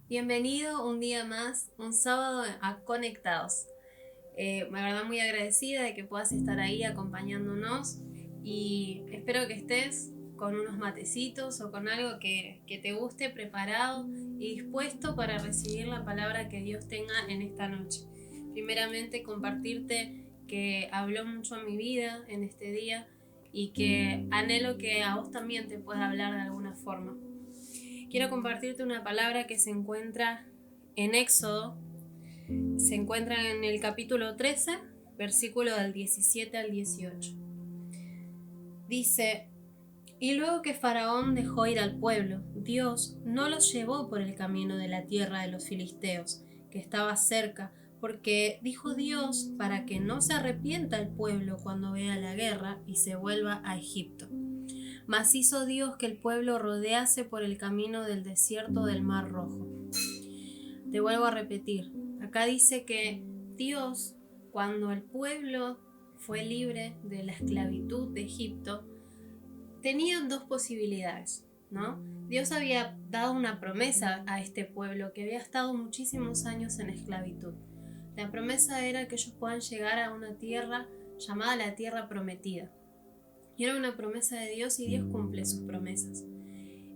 Bienvenido un día más, un sábado a Conectados. La verdad muy agradecida de que puedas estar ahí acompañándonos y espero que estés con unos matecitos o con algo que te guste preparado y dispuesto para recibir la palabra que Dios tenga en esta noche. Primeramente compartirte que habló mucho a mi vida en este día y que anhelo que a vos también te pueda hablar de alguna forma. Quiero compartirte una palabra que se encuentra en Éxodo, se encuentra en el capítulo 13, versículo del 17 al 18. Dice: y luego que Faraón dejó ir al pueblo, Dios no los llevó por el camino de la tierra de los filisteos, que estaba cerca, porque dijo Dios para que no se arrepienta el pueblo cuando vea la guerra y se vuelva a Egipto. Mas hizo Dios que el pueblo rodease por el camino del desierto del Mar Rojo. Te vuelvo a repetir, acá dice que Dios, cuando el pueblo fue libre de la esclavitud de Egipto, tenía dos posibilidades, ¿no? Dios había dado una promesa a este pueblo que había estado muchísimos años en esclavitud. La promesa era que ellos puedan llegar a una tierra llamada la Tierra Prometida. Y era una promesa de Dios y Dios cumple sus promesas.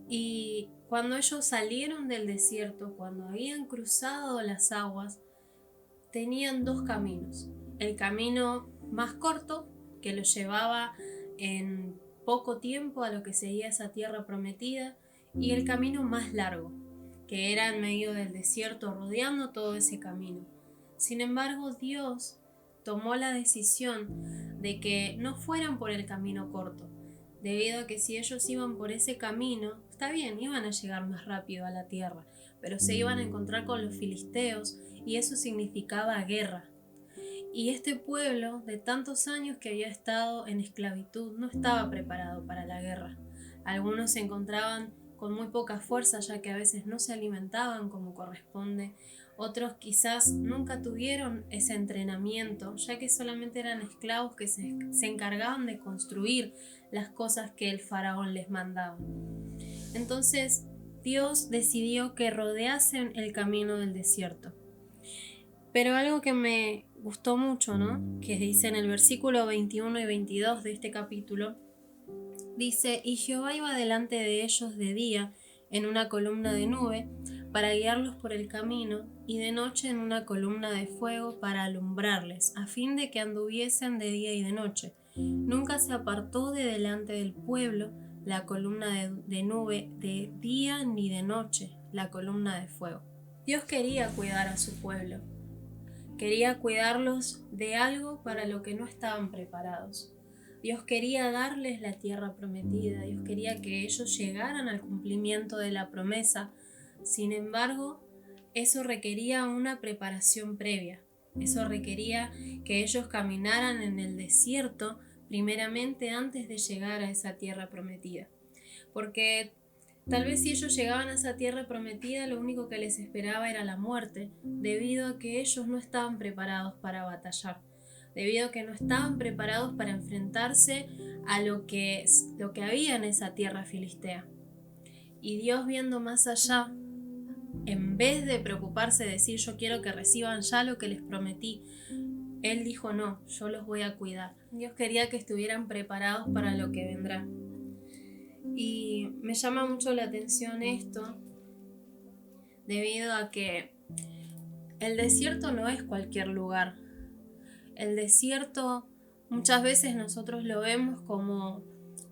Y cuando ellos salieron del desierto, cuando habían cruzado las aguas, tenían dos caminos. El camino más corto, que los llevaba en poco tiempo a lo que sería esa tierra prometida, y el camino más largo, que era en medio del desierto, rodeando todo ese camino. Sin embargo, Dios tomó la decisión de que no fueran por el camino corto, debido a que si ellos iban por ese camino, está bien, iban a llegar más rápido a la tierra, pero se iban a encontrar con los filisteos y eso significaba guerra. Y este pueblo de tantos años que había estado en esclavitud no estaba preparado para la guerra. Algunos se encontraban con muy poca fuerza, ya que a veces no se alimentaban como corresponde. Otros quizás nunca tuvieron ese entrenamiento, ya que solamente eran esclavos que se encargaban de construir las cosas que el faraón les mandaba. Entonces Dios decidió que rodeasen el camino del desierto. Pero algo que me gustó mucho, ¿no? Que dice en el versículo 21 y 22 de este capítulo, dice: y Jehová iba delante de ellos de día en una columna de nube para guiarlos por el camino, y de noche en una columna de fuego para alumbrarles, a fin de que anduviesen de día y de noche. Nunca se apartó de delante del pueblo la columna de nube de día ni de noche, la columna de fuego. Dios quería cuidar a su pueblo. Quería cuidarlos de algo para lo que no estaban preparados. Dios quería darles la tierra prometida, Dios quería que ellos llegaran al cumplimiento de la promesa. Sin embargo, eso requería una preparación previa. Eso requería que ellos caminaran en el desierto primeramente antes de llegar a esa tierra prometida. Porque tal vez si ellos llegaban a esa tierra prometida, lo único que les esperaba era la muerte, debido a que ellos no estaban preparados para batallar, debido a que no estaban preparados para enfrentarse a lo que había en esa tierra filistea. Y Dios, viendo más allá, en vez de preocuparse de decir yo quiero que reciban ya lo que les prometí, Él dijo no, yo los voy a cuidar. Dios quería que estuvieran preparados para lo que vendrá. Y me llama mucho la atención esto, debido a que el desierto no es cualquier lugar. El desierto muchas veces nosotros lo vemos como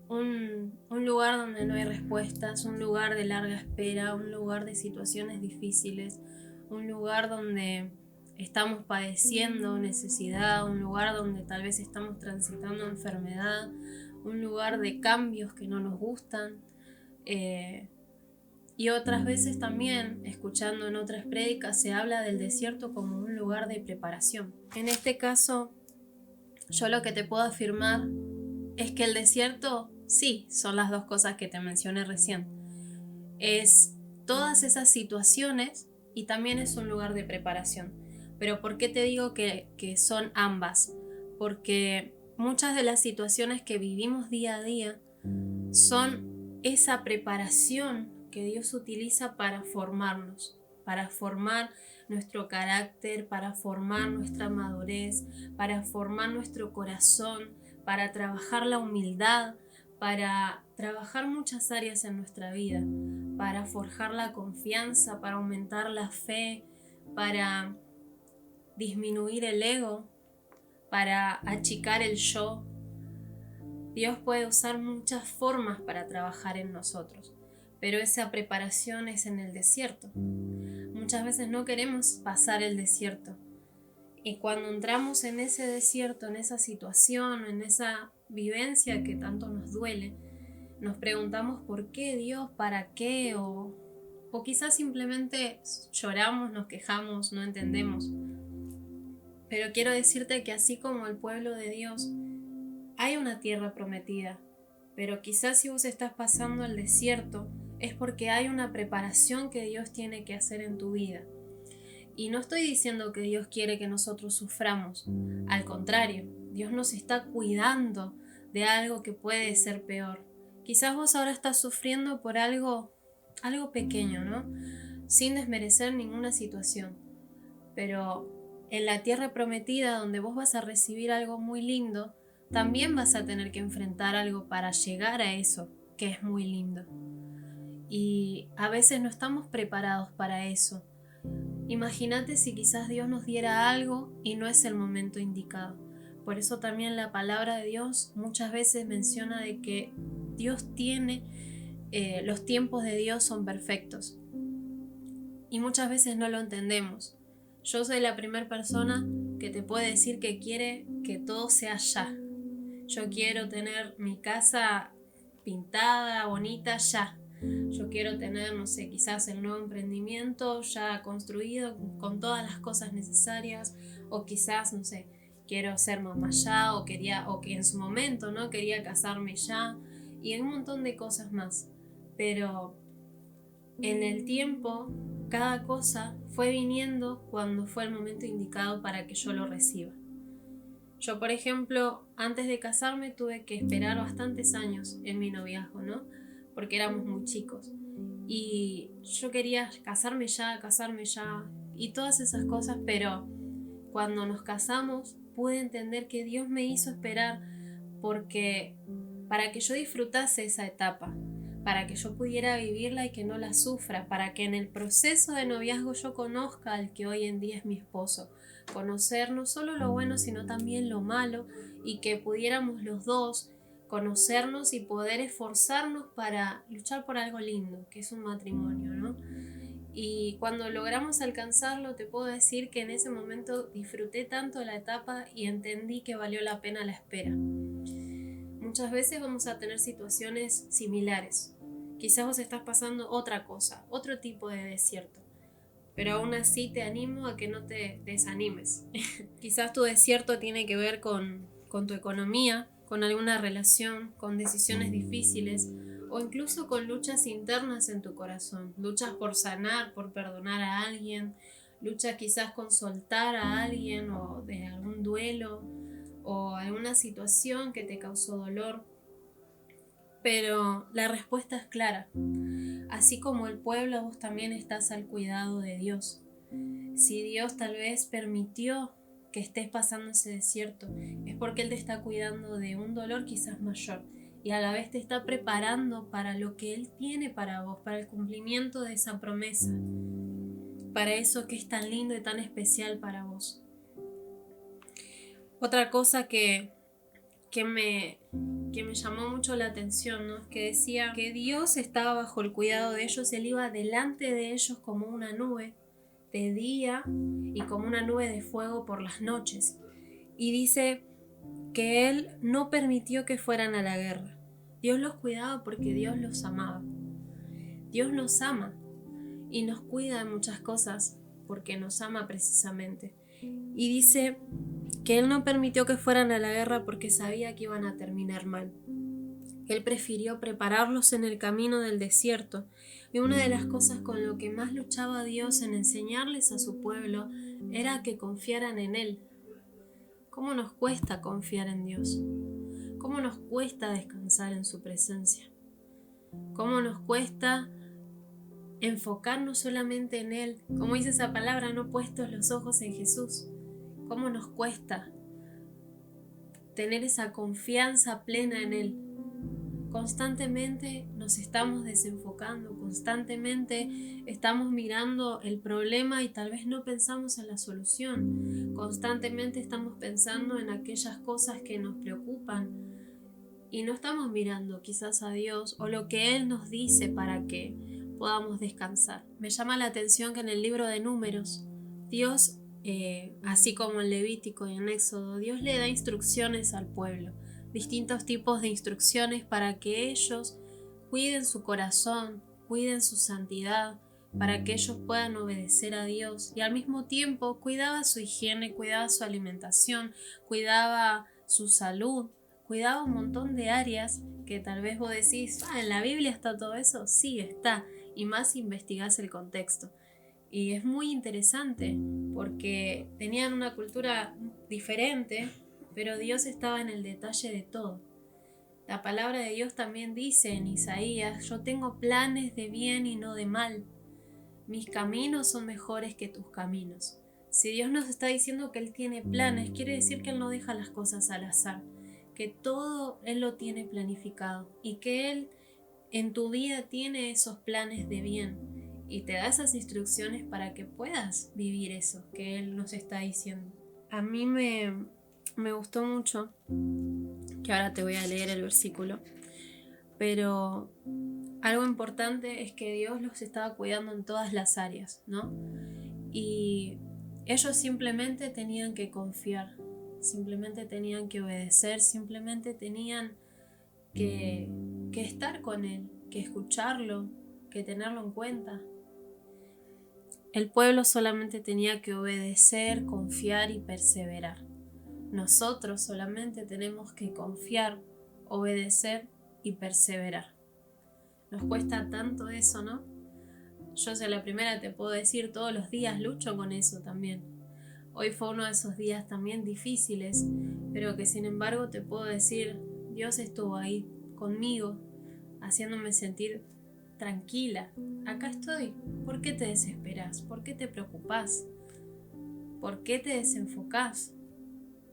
un lugar donde no hay respuestas, un lugar de larga espera, un lugar de situaciones difíciles, un lugar donde estamos padeciendo necesidad, un lugar donde tal vez estamos transitando enfermedad, un lugar de cambios que no nos gustan. Y otras veces también, escuchando en otras prédicas, se habla del desierto como un lugar de preparación. En este caso, yo lo que te puedo afirmar es que el desierto, sí, son las dos cosas que te mencioné recién. Es todas esas situaciones y también es un lugar de preparación. Pero ¿por qué te digo que son ambas? Porque muchas de las situaciones que vivimos día a día son esa preparación que Dios utiliza para formarnos, para formar nuestro carácter, para formar nuestra madurez, para formar nuestro corazón, para trabajar la humildad, para trabajar muchas áreas en nuestra vida, para forjar la confianza, para aumentar la fe, para disminuir el ego, para achicar el yo. Dios puede usar muchas formas para trabajar en nosotros, pero esa preparación es en el desierto. Muchas veces no queremos pasar el desierto, y cuando entramos en ese desierto, en esa situación, en esa vivencia que tanto nos duele, nos preguntamos por qué Dios, para qué, o quizás simplemente lloramos, nos quejamos, no entendemos. Pero quiero decirte que así como el pueblo de Dios, hay una tierra prometida, pero quizás si vos estás pasando el desierto es porque hay una preparación que Dios tiene que hacer en tu vida. Y no estoy diciendo que Dios quiere que nosotros suframos, al contrario, Dios nos está cuidando de algo que puede ser peor. Quizás vos ahora estás sufriendo por algo pequeño, ¿no? Sin desmerecer ninguna situación, pero en la tierra prometida, donde vos vas a recibir algo muy lindo, también vas a tener que enfrentar algo para llegar a eso que es muy lindo. Y a veces no estamos preparados para eso. Imagínate si quizás Dios nos diera algo y no es el momento indicado. Por eso también la palabra de Dios muchas veces menciona de que Dios tiene, los tiempos de Dios son perfectos. Y muchas veces no lo entendemos. Yo soy la primera persona que te puede decir que quiere que todo sea ya. Yo quiero tener mi casa pintada, bonita, ya. Yo quiero tener, no sé, quizás el nuevo emprendimiento ya construido con todas las cosas necesarias, o quizás, no sé, quiero ser mamá ya, o que en su momento, ¿no? Quería casarme ya, y un montón de cosas más. Pero en el tiempo, cada cosa fue viniendo cuando fue el momento indicado para que yo lo reciba. Yo, por ejemplo, antes de casarme tuve que esperar bastantes años en mi noviazgo, ¿no? Porque éramos muy chicos. Y yo quería casarme ya, y todas esas cosas, pero cuando nos casamos pude entender que Dios me hizo esperar porque para que yo disfrutase esa etapa, para que yo pudiera vivirla y que no la sufra, para que en el proceso de noviazgo yo conozca al que hoy en día es mi esposo, conocer no solo lo bueno sino también lo malo, y que pudiéramos los dos conocernos y poder esforzarnos para luchar por algo lindo, que es un matrimonio, ¿no? Y cuando logramos alcanzarlo, te puedo decir que en ese momento disfruté tanto la etapa y entendí que valió la pena la espera. Muchas veces vamos a tener situaciones similares. Quizás vos estás pasando otra cosa, otro tipo de desierto, pero aún así te animo a que no te desanimes. Quizás tu desierto tiene que ver con tu economía, con alguna relación, con decisiones difíciles, o incluso con luchas internas en tu corazón, luchas por sanar, por perdonar a alguien, luchas quizás con soltar a alguien, o de algún duelo, o alguna situación que te causó dolor. Pero la respuesta es clara. Así como el pueblo, vos también estás al cuidado de Dios. Si Dios tal vez permitió que estés pasando ese desierto, es porque Él te está cuidando de un dolor quizás mayor, y a la vez te está preparando para lo que Él tiene para vos, para el cumplimiento de esa promesa, para eso que es tan lindo y tan especial para vos. Otra cosa que me llamó mucho la atención, ¿no? Es que decía que Dios estaba bajo el cuidado de ellos, Él iba delante de ellos como una nube de día y como una nube de fuego por las noches. Y dice que Él no permitió que fueran a la guerra. Dios los cuidaba porque Dios los amaba. Dios nos ama y nos cuida de muchas cosas porque nos ama precisamente. Y dice que Él no permitió que fueran a la guerra porque sabía que iban a terminar mal. Él prefirió prepararlos en el camino del desierto, y una de las cosas con lo que más luchaba Dios en enseñarles a su pueblo era que confiaran en Él. ¿Cómo nos cuesta confiar en Dios? ¿Cómo nos cuesta descansar en su presencia? ¿Cómo nos cuesta enfocarnos solamente en Él. Como dice esa palabra, no puestos los ojos en Jesús. ¿Cómo nos cuesta tener esa confianza plena en Él? Constantemente nos estamos desenfocando, constantemente estamos mirando el problema y tal vez no pensamos en la solución. Constantemente estamos pensando en aquellas cosas que nos preocupan y no estamos mirando quizás a Dios o lo que Él nos dice para que podamos descansar. Me llama la atención que en el libro de Números, Dios, así como en Levítico y en Éxodo, Dios le da instrucciones al pueblo, distintos tipos de instrucciones para que ellos cuiden su corazón, cuiden su santidad, para que ellos puedan obedecer a Dios, y al mismo tiempo cuidaba su higiene, cuidaba su alimentación, cuidaba su salud, cuidaba un montón de áreas que tal vez vos decís, ¿en la Biblia está todo eso? Sí, está, y más si investigás el contexto. Y es muy interesante porque tenían una cultura diferente, pero Dios estaba en el detalle de todo. La palabra de Dios también dice en Isaías, yo tengo planes de bien y no de mal. Mis caminos son mejores que tus caminos. Si Dios nos está diciendo que Él tiene planes, quiere decir que Él no deja las cosas al azar, que todo Él lo tiene planificado y que Él en tu vida tiene esos planes de bien y te da esas instrucciones para que puedas vivir eso que Él nos está diciendo. A mí me gustó mucho, que ahora te voy a leer el versículo, pero algo importante es que Dios los estaba cuidando en todas las áreas, ¿no? Y ellos simplemente tenían que confiar, simplemente tenían que obedecer, simplemente tenían que estar con Él, que escucharlo, que tenerlo en cuenta. El pueblo solamente tenía que obedecer, confiar y perseverar. Nosotros solamente tenemos que confiar, obedecer y perseverar. Nos cuesta tanto eso, ¿no? Yo soy la primera, te puedo decir, todos los días lucho con eso también. Hoy fue uno de esos días también difíciles, pero que sin embargo te puedo decir, Dios estuvo ahí conmigo, haciéndome sentir tranquila. Acá estoy. ¿Por qué te desesperas? ¿Por qué te preocupas? ¿Por qué te desenfocás?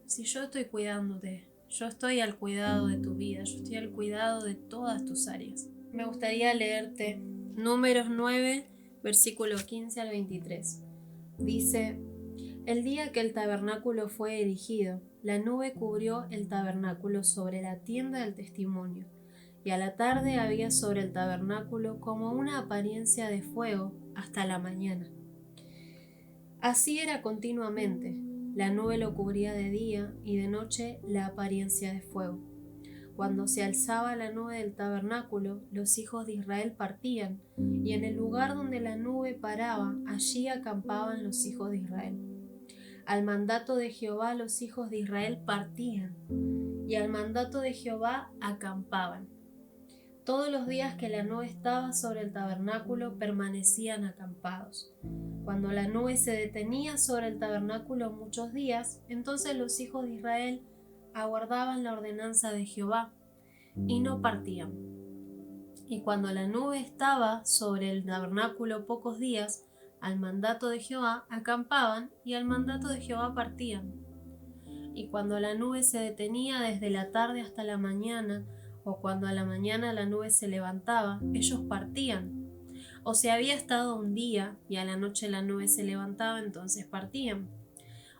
Si yo estoy cuidándote, yo estoy al cuidado de tu vida, yo estoy al cuidado de todas tus áreas. Me gustaría leerte Números 9, versículo 15 al 23. Dice: el día que el tabernáculo fue erigido, la nube cubrió el tabernáculo sobre la tienda del testimonio, y a la tarde había sobre el tabernáculo como una apariencia de fuego hasta la mañana. Así era continuamente. La nube lo cubría de día y de noche la apariencia de fuego. Cuando se alzaba la nube del tabernáculo, los hijos de Israel partían, y en el lugar donde la nube paraba, allí acampaban los hijos de Israel. Al mandato de Jehová los hijos de Israel partían, y al mandato de Jehová acampaban. Todos los días que la nube estaba sobre el tabernáculo permanecían acampados. Cuando la nube se detenía sobre el tabernáculo muchos días, entonces los hijos de Israel aguardaban la ordenanza de Jehová y no partían. Y cuando la nube estaba sobre el tabernáculo pocos días, al mandato de Jehová acampaban y al mandato de Jehová partían. Y cuando la nube se detenía desde la tarde hasta la mañana, o cuando a la mañana la nube se levantaba, ellos partían. O si había estado un día y a la noche la nube se levantaba, entonces partían.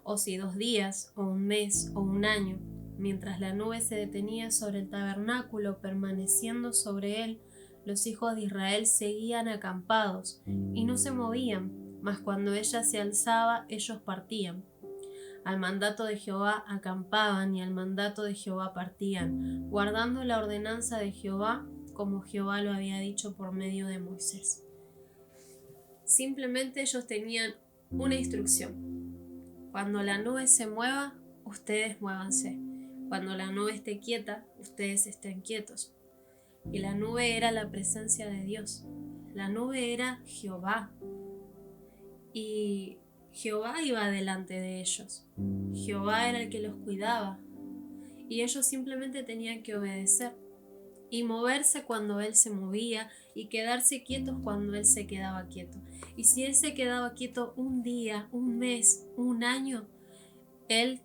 O si 2 días, o un mes, o un año, mientras la nube se detenía sobre el tabernáculo, permaneciendo sobre él, los hijos de Israel seguían acampados y no se movían, mas cuando ella se alzaba, ellos partían. Al mandato de Jehová acampaban y al mandato de Jehová partían, guardando la ordenanza de Jehová como Jehová lo había dicho por medio de Moisés. Simplemente ellos tenían una instrucción: cuando la nube se mueva, ustedes muévanse. Cuando la nube esté quieta, ustedes estén quietos. Y la nube era la presencia de Dios. La nube era Jehová. Y Jehová iba delante de ellos. Jehová era el que los cuidaba. Y ellos simplemente tenían que obedecer. y moverse cuando Él se movía y quedarse quietos cuando Él se quedaba quieto. Y si Él se quedaba quieto un día, un mes, un año, el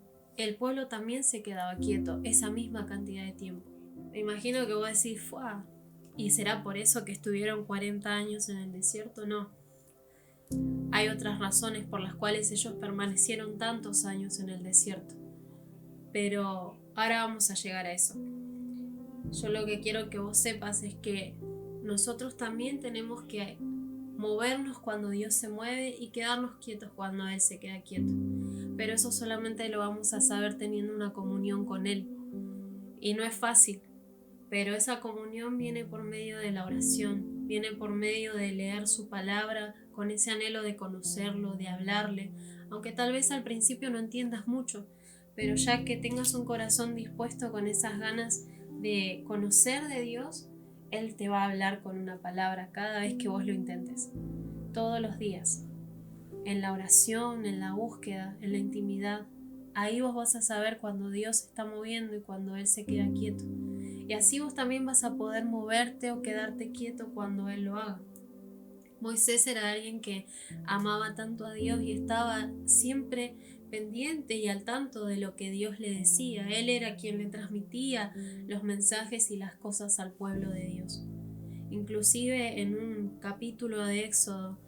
pueblo también se quedaba quieto esa misma cantidad de tiempo. Me imagino que vos decís, ¡fua! ¿Y será por eso que estuvieron 40 años en el desierto? No. Hay otras razones por las cuales ellos permanecieron tantos años en el desierto. Pero ahora vamos a llegar a eso. Yo lo que quiero que vos sepas es que nosotros también tenemos que movernos cuando Dios se mueve y quedarnos quietos cuando Él se queda quieto. Pero eso solamente lo vamos a saber teniendo una comunión con Él. Y no es fácil, pero esa comunión viene por medio de la oración, viene por medio de leer su palabra con ese anhelo de conocerlo, de hablarle, aunque tal vez al principio no entiendas mucho, pero ya que tengas un corazón dispuesto con esas ganas de conocer de Dios, Él te va a hablar con una palabra cada vez que vos lo intentes, todos los días, en la oración, en la búsqueda, en la intimidad. Ahí vos vas a saber cuando Dios se está moviendo y cuando Él se queda quieto. Y así vos también vas a poder moverte o quedarte quieto cuando Él lo haga. Moisés era alguien que amaba tanto a Dios y estaba siempre pendiente y al tanto de lo que Dios le decía. Él era quien le transmitía los mensajes y las cosas al pueblo de Dios. Inclusive en un capítulo de Éxodo,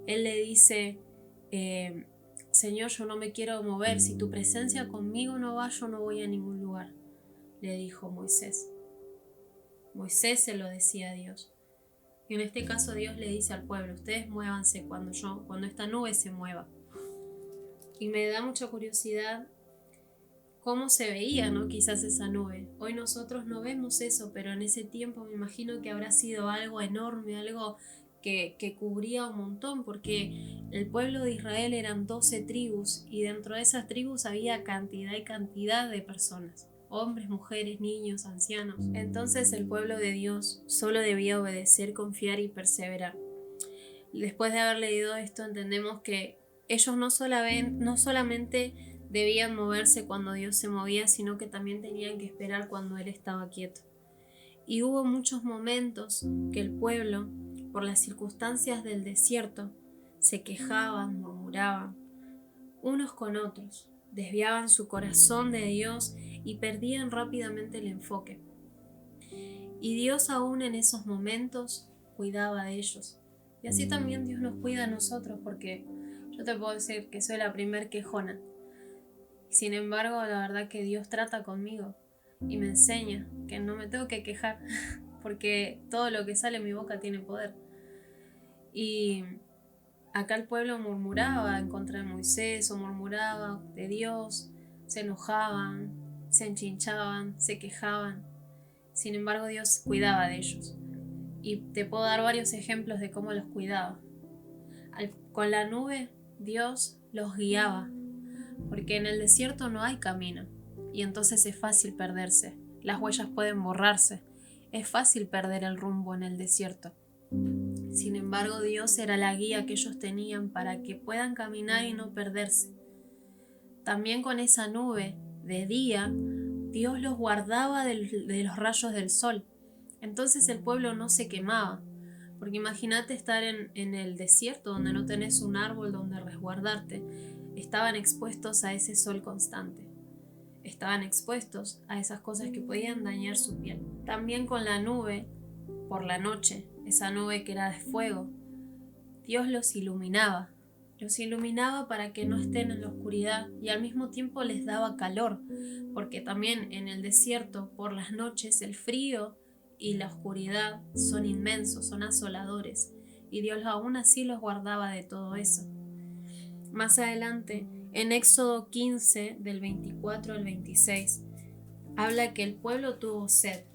Él le dice, Señor, yo no me quiero mover, si tu presencia conmigo no va, yo no voy a ningún lugar, le dijo Moisés. Moisés se lo decía a Dios. Y en este caso Dios le dice al pueblo, ustedes muévanse cuando esta nube se mueva. Y me da mucha curiosidad cómo se veía, ¿no? Quizás esa nube. Hoy nosotros no vemos eso, pero en ese tiempo me imagino que habrá sido algo enorme, algo que cubría un montón, porque el pueblo de Israel eran 12 tribus y dentro de esas tribus había cantidad y cantidad de personas. Hombres, mujeres, niños, ancianos. Entonces el pueblo de Dios solo debía obedecer, confiar y perseverar. Después de haber leído esto entendemos que ellos no solamente debían moverse cuando Dios se movía, sino que también tenían que esperar cuando Él estaba quieto. Y hubo muchos momentos que el pueblo, por las circunstancias del desierto, se quejaban, murmuraban, unos con otros, desviaban su corazón de Dios y perdían rápidamente el enfoque. Y Dios aún en esos momentos cuidaba de ellos. Y así también Dios nos cuida a nosotros, porque yo te puedo decir que soy la primer quejona. Sin embargo, la verdad que Dios trata conmigo y me enseña que no me tengo que quejar, porque todo lo que sale de mi boca tiene poder. Y acá el pueblo murmuraba en contra de Moisés o murmuraba de Dios, se enojaban, se enchinchaban, se quejaban. Sin embargo, Dios cuidaba de ellos. Y te puedo dar varios ejemplos de cómo los cuidaba. Con la nube, Dios los guiaba, porque en el desierto no hay camino, y entonces es fácil perderse. Las huellas pueden borrarse. Es fácil perder el rumbo en el desierto. Sin embargo, Dios era la guía que ellos tenían para que puedan caminar y no perderse. También con esa nube, de día, Dios los guardaba de los rayos del sol. Entonces el pueblo no se quemaba. Porque imagínate estar en el desierto donde no tenés un árbol donde resguardarte. Estaban expuestos a ese sol constante. Estaban expuestos a esas cosas que podían dañar su piel. También con la nube, por la noche, esa nube que era de fuego, Dios los iluminaba. Los iluminaba para que no estén en la oscuridad y al mismo tiempo les daba calor, porque también en el desierto, por las noches, el frío y la oscuridad son inmensos, son asoladores, y Dios aún así los guardaba de todo eso. Más adelante, en Éxodo 15, del 24 al 26, habla que el pueblo tuvo sed,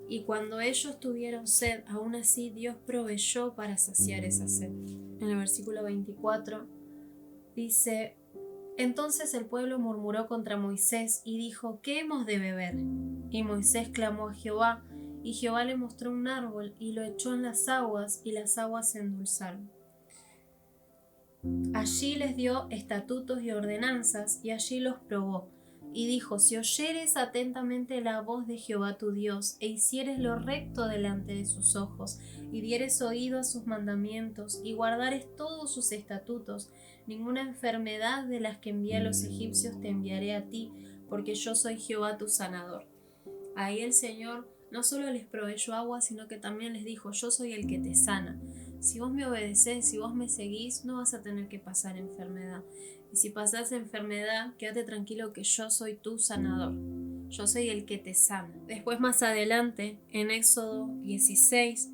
y cuando ellos tuvieron sed, aún así Dios proveyó para saciar esa sed. En el versículo 24 dice: entonces el pueblo murmuró contra Moisés y dijo: ¿qué hemos de beber? Y Moisés clamó a Jehová, y Jehová le mostró un árbol y lo echó en las aguas, y las aguas se endulzaron. Allí les dio estatutos y ordenanzas, y allí los probó, Y dijo: si oyeres atentamente la voz de Jehová tu Dios, e hicieres lo recto delante de sus ojos, y dieres oído a sus mandamientos, y guardares todos sus estatutos, ninguna enfermedad de las que envié a los egipcios te enviaré a ti, porque yo soy Jehová tu sanador. Ahí el Señor no solo les proveyó agua, sino que también les dijo: yo soy el que te sana. Si vos me obedecés, si vos me seguís, no vas a tener que pasar enfermedad. Y si pasás enfermedad, quédate tranquilo que yo soy tu sanador. Yo soy el que te sana. Después, más adelante, en Éxodo 16,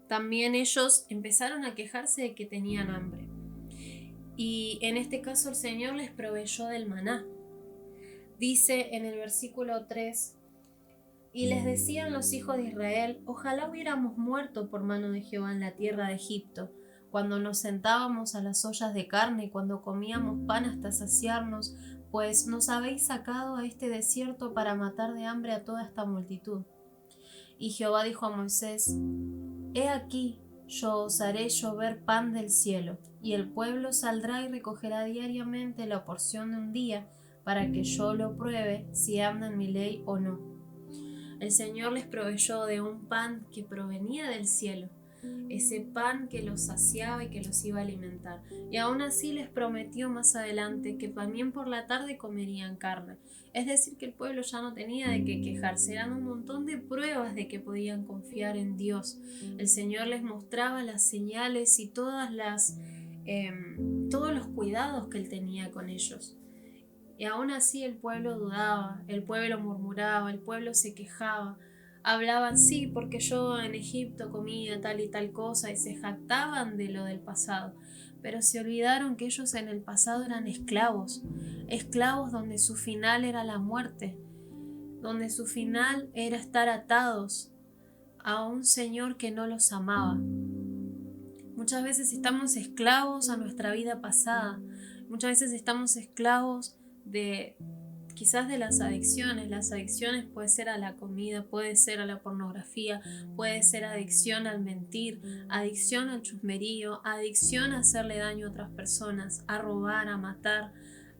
también ellos empezaron a quejarse de que tenían hambre. Y en este caso el Señor les proveyó del maná. Dice en el versículo 3: y les decían los hijos de Israel: ojalá hubiéramos muerto por mano de Jehová en la tierra de Egipto, cuando nos sentábamos a las ollas de carne y cuando comíamos pan hasta saciarnos, pues nos habéis sacado a este desierto para matar de hambre a toda esta multitud. Y Jehová dijo a Moisés: he aquí, yo os haré llover pan del cielo, y el pueblo saldrá y recogerá diariamente la porción de un día, para que yo lo pruebe si anda en mi ley o no. El Señor les proveyó de un pan que provenía del cielo, ese pan que los saciaba y que los iba a alimentar. Y aún así les prometió más adelante que también por la tarde comerían carne. Es decir, que el pueblo ya no tenía de qué quejarse, eran un montón de pruebas de que podían confiar en Dios. El Señor les mostraba las señales y todos los cuidados que Él tenía con ellos. Y aún así el pueblo dudaba, el pueblo murmuraba, el pueblo se quejaba. Hablaban: sí, porque yo en Egipto comía tal y tal cosa, y se jactaban de lo del pasado. Pero se olvidaron que ellos en el pasado eran esclavos, esclavos donde su final era la muerte, donde su final era estar atados a un Señor que no los amaba. Muchas veces estamos esclavos a nuestra vida pasada, muchas veces estamos esclavos de quizás de las adicciones. Las adicciones puede ser a la comida, puede ser a la pornografía, puede ser adicción al mentir, adicción al chusmerío, adicción a hacerle daño a otras personas, a robar, a matar,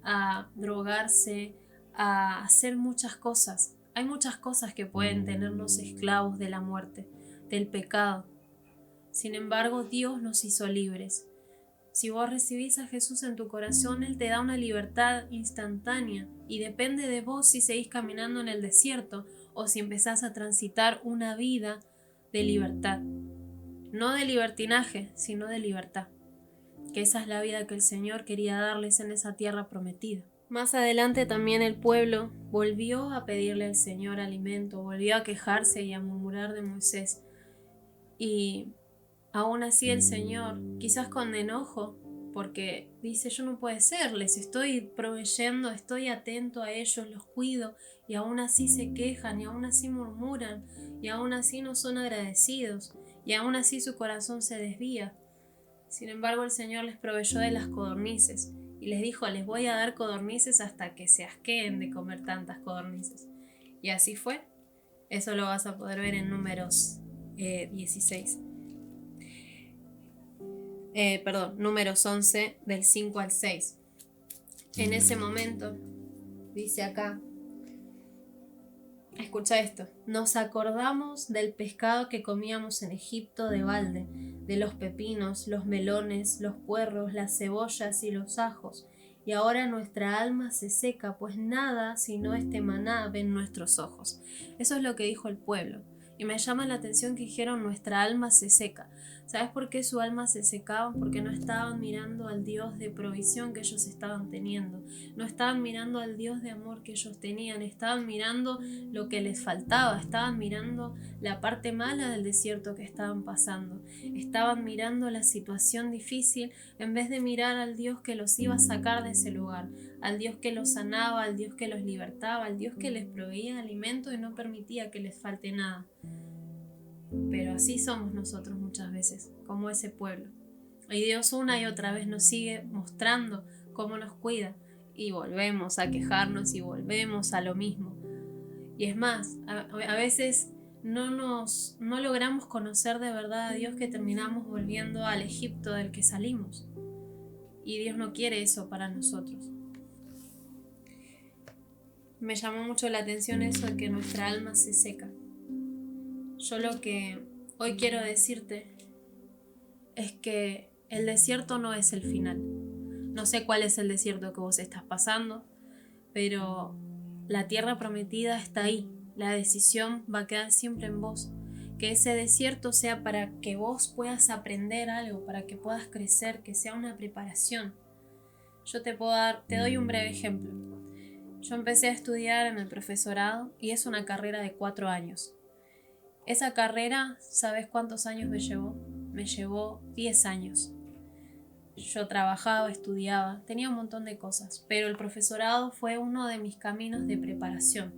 a drogarse, a hacer muchas cosas. Hay muchas cosas que pueden tenernos esclavos de la muerte, del pecado. Sin embargo, Dios nos hizo libres. Si vos recibís a Jesús en tu corazón, Él te da una libertad instantánea y depende de vos si seguís caminando en el desierto o si empezás a transitar una vida de libertad. No de libertinaje, sino de libertad. Que esa es la vida que el Señor quería darles en esa tierra prometida. Más adelante también el pueblo volvió a pedirle al Señor alimento, volvió a quejarse y a murmurar de Moisés. Y aún así el Señor, quizás con enojo, porque dice: yo no puede ser, les estoy proveyendo, estoy atento a ellos, los cuido, y aún así se quejan, y aún así murmuran, y aún así no son agradecidos, y aún así su corazón se desvía. Sin embargo, el Señor les proveyó de las codornices, y les dijo: les voy a dar codornices hasta que se asqueen de comer tantas codornices. Y así fue. Eso lo vas a poder ver en Números 16. Números 11, del 5 al 6. En ese momento, dice acá, escucha esto: nos acordamos del pescado que comíamos en Egipto de balde, de los pepinos, los melones, los puerros, las cebollas y los ajos, y ahora nuestra alma se seca, pues nada sino este maná ven nuestros ojos. Eso es lo que dijo el pueblo. Y me llama la atención que dijeron: nuestra alma se seca. ¿Sabes por qué su alma se secaba? Porque no estaban mirando al Dios de provisión que ellos estaban teniendo. No estaban mirando al Dios de amor que ellos tenían. Estaban mirando lo que les faltaba. Estaban mirando la parte mala del desierto que estaban pasando. Estaban mirando la situación difícil en vez de mirar al Dios que los iba a sacar de ese lugar. Al Dios que los sanaba, al Dios que los libertaba, al Dios que les proveía alimento y no permitía que les falte nada. Pero así somos nosotros muchas veces, como ese pueblo. Y Dios una y otra vez nos sigue mostrando cómo nos cuida, y volvemos a quejarnos y volvemos a lo mismo. Y es más, a veces no logramos conocer de verdad a Dios, que terminamos volviendo al Egipto del que salimos. Y Dios no quiere eso para nosotros. me llamó mucho la atención eso de que nuestra alma se seca. Yo lo que hoy quiero decirte es que el desierto no es el final. No sé cuál es el desierto que vos estás pasando, pero la tierra prometida está ahí. La decisión va a quedar siempre en vos. Que ese desierto sea para que vos puedas aprender algo, para que puedas crecer, que sea una preparación. Yo te doy un breve ejemplo. Yo empecé a estudiar en el profesorado y es una carrera de 4 años. Esa carrera, ¿sabes cuántos años me llevó? Me llevó 10 años. Yo trabajaba, estudiaba, tenía un montón de cosas, pero el profesorado fue uno de mis caminos de preparación.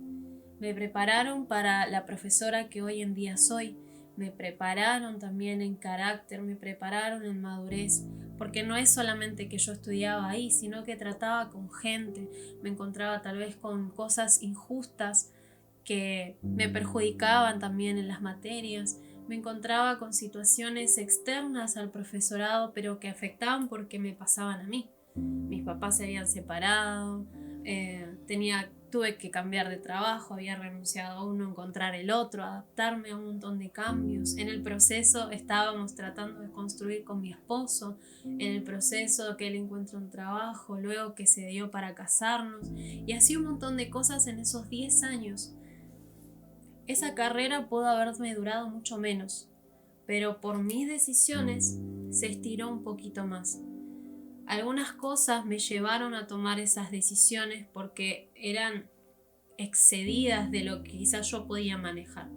Me prepararon para la profesora que hoy en día soy, me prepararon también en carácter, me prepararon en madurez, porque no es solamente que yo estudiaba ahí, sino que trataba con gente, me encontraba tal vez con cosas injustas que me perjudicaban también en las materias. Me encontraba con situaciones externas al profesorado, pero que afectaban porque me pasaban a mí. Mis papás se habían separado, tuve que cambiar de trabajo, había renunciado a uno, encontrar el otro, adaptarme a un montón de cambios. En el proceso estábamos tratando de construir con mi esposo, en el proceso que él encuentra un trabajo, luego que se dio para casarnos, y así un montón de cosas en esos 10 años. Esa carrera pudo haberme durado mucho menos, pero por mis decisiones se estiró un poquito más. Algunas cosas me llevaron a tomar esas decisiones porque eran excedidas de lo que quizás yo podía manejar.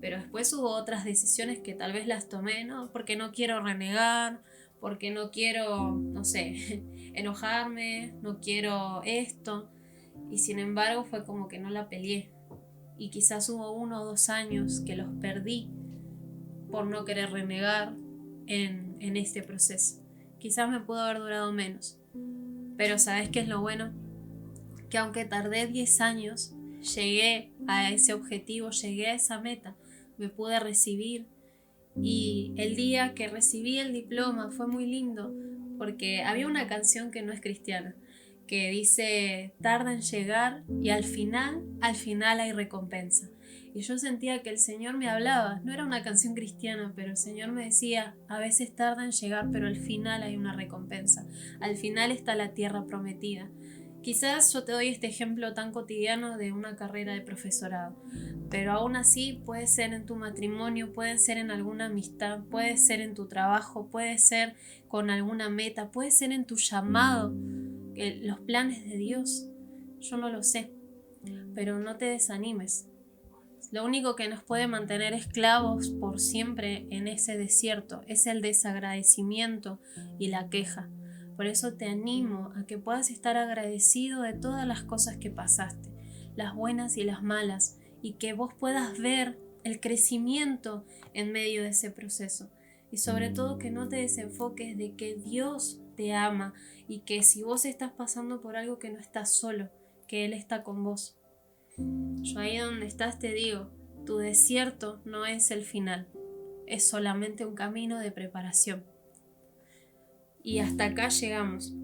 Pero después hubo otras decisiones que tal vez las tomé, ¿no? Porque no quiero renegar, porque no quiero, no sé, enojarme, no quiero esto. Y sin embargo fue como que no la peleé. Y quizás hubo 1 o 2 años que los perdí por no querer renegar en este proceso. Quizás me pudo haber durado menos, pero ¿sabes qué es lo bueno? Que aunque tardé 10 años, llegué a ese objetivo, llegué a esa meta, me pude recibir, y el día que recibí el diploma fue muy lindo porque había una canción que no es cristiana, que dice tarda en llegar y al final hay recompensa. Y yo sentía que el Señor me hablaba, no era una canción cristiana, pero el Señor me decía, a veces tarda en llegar, pero al final hay una recompensa, al final está la tierra prometida. Quizás yo te doy este ejemplo tan cotidiano de una carrera de profesorado, pero aún así puede ser en tu matrimonio, puede ser en alguna amistad, puede ser en tu trabajo, puede ser con alguna meta, puede ser en tu llamado, los planes de Dios. Yo no lo sé, pero no te desanimes. Lo único que nos puede mantener esclavos por siempre en ese desierto es el desagradecimiento y la queja. Por eso te animo a que puedas estar agradecido de todas las cosas que pasaste, las buenas y las malas, y que vos puedas ver el crecimiento en medio de ese proceso. Y sobre todo que no te desenfoques de que Dios te ama y que si vos estás pasando por algo, que no estás solo, que Él está con vos. Yo ahí donde estás te digo, tu desierto no es el final, es solamente un camino de preparación. Y hasta acá llegamos.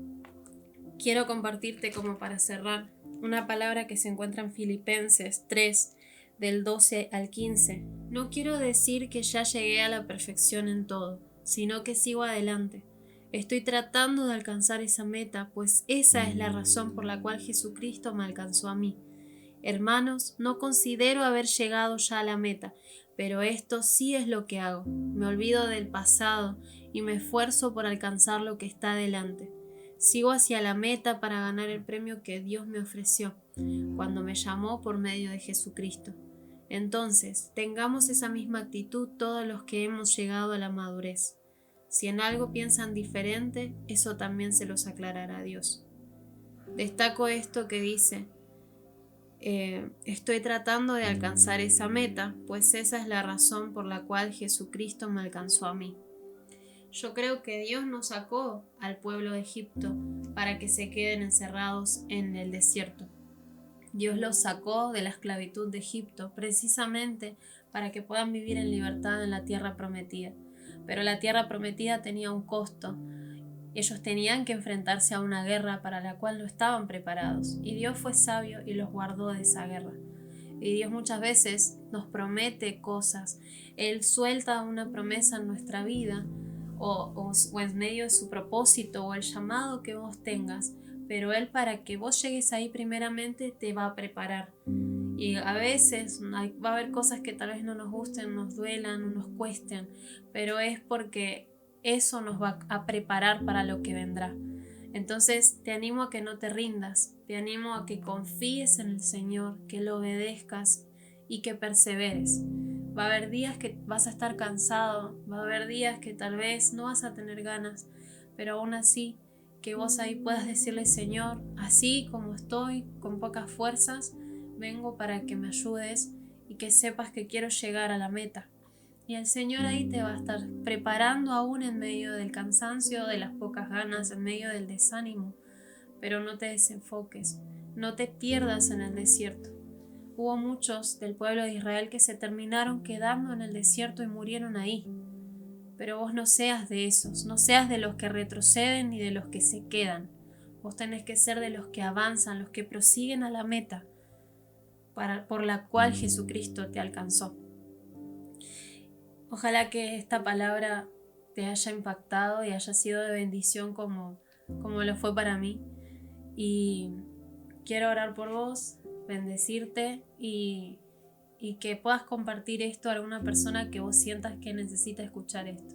Quiero compartirte, como para cerrar, una palabra que se encuentra en Filipenses 3, del 12 al 15. No quiero decir que ya llegué a la perfección en todo, sino que sigo adelante. Estoy tratando de alcanzar esa meta, pues esa es la razón por la cual Jesucristo me alcanzó a mí. Hermanos, no considero haber llegado ya a la meta, pero esto sí es lo que hago. Me olvido del pasado y me esfuerzo por alcanzar lo que está delante. Sigo hacia la meta para ganar el premio que Dios me ofreció cuando me llamó por medio de Jesucristo. Entonces, tengamos esa misma actitud todos los que hemos llegado a la madurez. Si en algo piensan diferente, eso también se los aclarará Dios. Destaco esto que dice: estoy tratando de alcanzar esa meta, pues esa es la razón por la cual Jesucristo me alcanzó a mí. Yo creo que Dios nos sacó al pueblo de Egipto para que se queden encerrados en el desierto. Dios los sacó de la esclavitud de Egipto precisamente para que puedan vivir en libertad en la tierra prometida. Pero la tierra prometida tenía un costo, Ellos tenían que enfrentarse a una guerra para la cual no estaban preparados, y Dios fue sabio y los guardó de esa guerra. Y Dios muchas veces nos promete cosas. Él suelta una promesa en nuestra vida o en medio de su propósito o el llamado que vos tengas, pero Él, para que vos llegues ahí primeramente, te va a preparar. Y a veces va a haber cosas que tal vez no nos gusten, nos duelan o nos cuesten, pero es porque eso nos va a preparar para lo que vendrá. Entonces te animo a que no te rindas, te animo a que confíes en el Señor, que lo obedezcas y que perseveres. Va a haber días que vas a estar cansado, va a haber días que tal vez no vas a tener ganas, pero aún así que vos ahí puedas decirle: Señor, así como estoy, con pocas fuerzas, vengo para que me ayudes y que sepas que quiero llegar a la meta. Y el Señor ahí te va a estar preparando aún en medio del cansancio, de las pocas ganas, en medio del desánimo. Pero no te desenfoques, no te pierdas en el desierto. Hubo muchos del pueblo de Israel que se terminaron quedando en el desierto y murieron ahí. Pero vos no seas de esos, no seas de los que retroceden ni de los que se quedan. Vos tenés que ser de los que avanzan, los que prosiguen a la meta por la cual Jesucristo te alcanzó. Ojalá que esta palabra te haya impactado y haya sido de bendición como lo fue para mí. Y quiero orar por vos, bendecirte y que puedas compartir esto a alguna persona que vos sientas que necesita escuchar esto.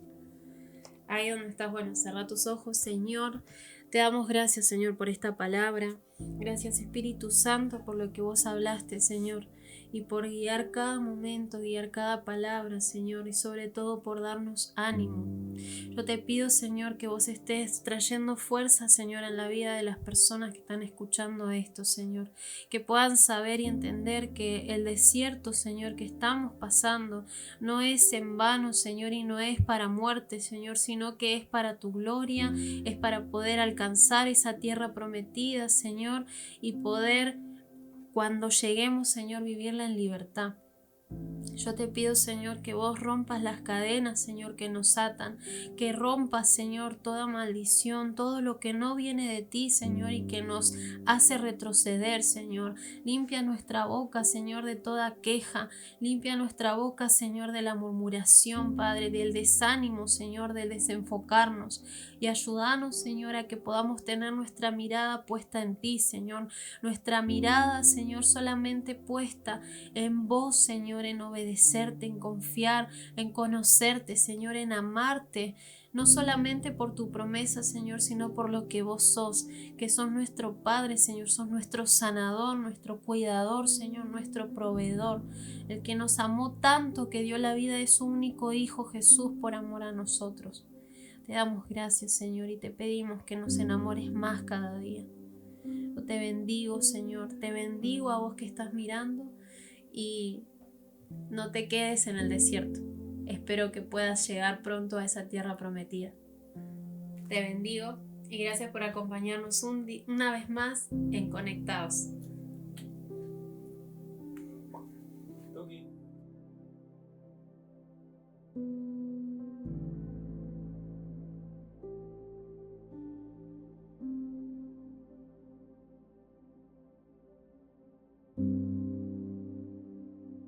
Ahí donde estás, bueno, cerrá tus ojos. Señor, te damos gracias, Señor, por esta palabra. Gracias, Espíritu Santo, por lo que vos hablaste, Señor, y por guiar cada momento, guiar cada palabra, Señor, y sobre todo por darnos ánimo. Yo te pido, Señor, que vos estés trayendo fuerza, Señor, en la vida de las personas que están escuchando esto, Señor, que puedan saber y entender que el desierto, Señor, que estamos pasando no es en vano, Señor, y no es para muerte, Señor, sino que es para tu gloria, es para poder alcanzar esa tierra prometida, Señor, y poder, cuando lleguemos, Señor, vivirla en libertad. Yo te pido, Señor, que vos rompas las cadenas, Señor, que nos atan, que rompas, Señor, toda maldición, todo lo que no viene de ti, Señor, y que nos hace retroceder, Señor. Limpia nuestra boca, Señor, de toda queja. Limpia nuestra boca, Señor, de la murmuración, Padre, del desánimo, Señor, del desenfocarnos. Y ayúdanos, Señor, a que podamos tener nuestra mirada puesta en ti, Señor. Nuestra mirada, Señor, solamente puesta en vos, Señor, en obedecerte, en confiar, en conocerte, Señor, en amarte, no solamente por tu promesa, Señor, sino por lo que vos sos, que sos nuestro Padre, Señor, sos nuestro sanador, nuestro cuidador, Señor, nuestro proveedor, el que nos amó tanto que dio la vida de su único Hijo Jesús por amor a nosotros. Te damos gracias, Señor, y te pedimos que nos enamores más cada día. Yo te bendigo, Señor, te bendigo a vos que estás mirando, y no te quedes en el desierto. Espero que puedas llegar pronto a esa tierra prometida. Te bendigo y gracias por acompañarnos una vez más en Conectados.